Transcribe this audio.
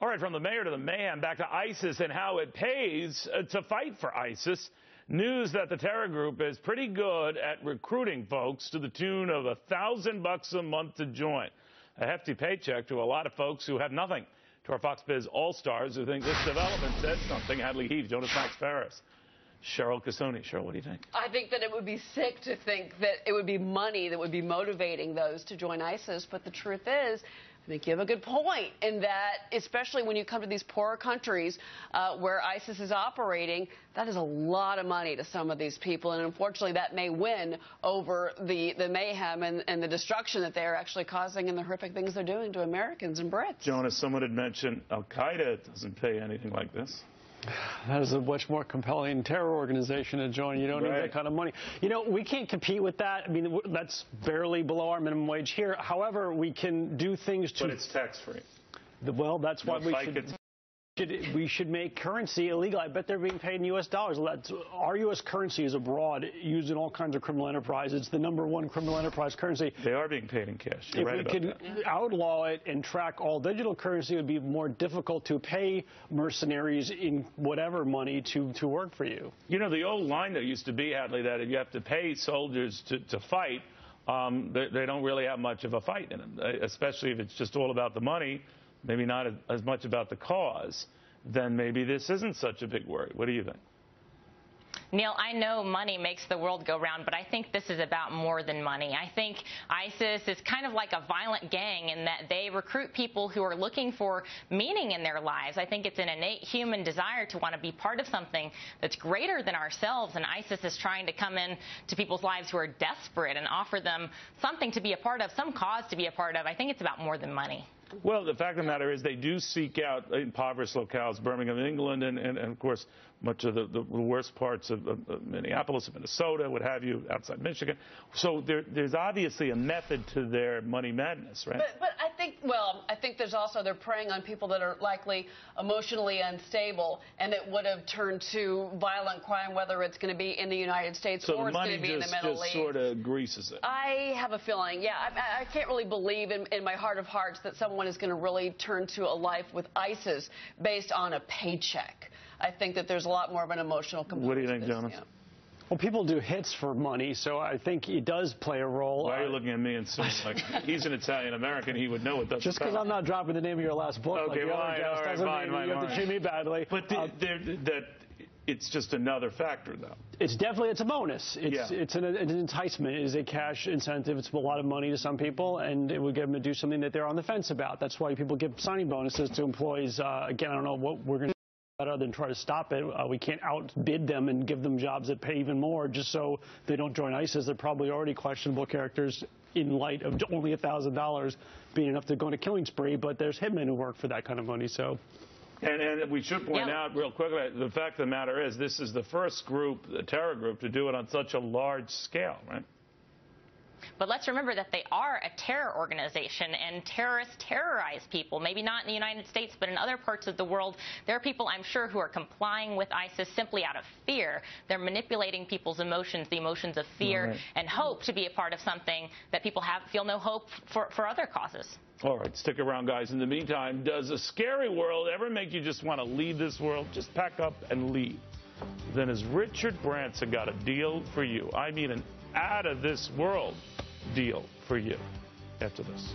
All right, from the mayor to the mayhem, back to ISIS and how it pays to fight for ISIS. News that the terror group is pretty good at recruiting folks to the tune of $1,000 a month to join. A hefty paycheck to a lot of folks who have nothing. To our Fox Biz All-Stars who think this development says something. Hadley Heath, Jonas Max Ferris, Cheryl Casoni. Cheryl, what do you think? I think that it would be sick to think that it would be money that would be motivating those to join ISIS. But the truth is, I think you have a good point in that, especially when you come to these poorer countries where ISIS is operating, that is a lot of money to some of these people. And unfortunately, that may win over the mayhem and the destruction that they're actually causing and the horrific things they're doing to Americans and Brits. Jonas, someone had mentioned Al-Qaeda doesn't pay anything like this. That is a much more compelling terror organization to join. You don't need that kind of money. You know, we can't compete with that. I mean, that's barely below our minimum wage here. However, we can do things to... But it's tax-free. Well, that's why we should make currency illegal. I bet they're being paid in U.S. dollars. Our U.S. currency is abroad, used in all kinds of criminal enterprise. It's the #1 criminal enterprise currency. They are being paid in cash. You're right about that. If we could outlaw it and track all digital currency, it would be more difficult to pay mercenaries in whatever money to work for you. You know, the old line that used to be, Hadley, that if you have to pay soldiers to fight, they don't really have much of a fight in them, especially if it's just all about the money. Maybe not as much about the cause, then maybe this isn't such a big worry. What do you think? Neil, I know money makes the world go round, but I think this is about more than money. I think ISIS is kind of like a violent gang in that they recruit people who are looking for meaning in their lives. I think it's an innate human desire to want to be part of something that's greater than ourselves, and ISIS is trying to come in to people's lives who are desperate and offer them something to be a part of, some cause to be a part of. I think it's about more than money. Well, the fact of the matter is they do seek out impoverished locales, Birmingham, England, and of course, much of the worst parts of Minneapolis, Minnesota, what have you, outside Michigan. So there's obviously a method to their money madness, right? But I think there's also, they're preying on people that are likely emotionally unstable and that would have turned to violent crime, whether it's going to be in the United States or it's going to be in the Middle East. So the money just sort of greases it. I have a feeling, yeah, I can't really believe in my heart of hearts that someone is going to really turn to a life with ISIS based on a paycheck. I think that there's a lot more of an emotional component. What do you think, Jonas? Yeah. Well, people do hits for money, so I think it does play a role. Why are you looking at me and saying, like, he's an Italian-American, he would know what that's Just because I'm not dropping the name of your last book, okay, like the other guest, doesn't mean you have to treat me badly. But it's just another factor, though. It's a bonus. It's an enticement. It is a cash incentive. It's a lot of money to some people, and it would get them to do something that they're on the fence about. That's why people give signing bonuses to employees. Again, I don't know what we're going to do other than try to stop it. We can't outbid them and give them jobs that pay even more just so they don't join ISIS. They're probably already questionable characters in light of only $1,000 being enough to go on a killing spree, but there's hitmen who work for that kind of money, so... And we should point out real quickly, the fact of the matter is this is the first group, the terror group, to do it on such a large scale, right? But let's remember that they are a terror organization, and terrorists terrorize people, maybe not in the United States, but in other parts of the world. There are people, I'm sure, who are complying with ISIS simply out of fear. They're manipulating people's emotions, the emotions of fear and hope to be a part of something that people feel no hope for other causes. All right, stick around, guys. In the meantime, does a scary world ever make you just want to leave this world? Just pack up and leave. Then has Richard Branson got a deal for you? I mean, an out-of-this-world deal for you after this.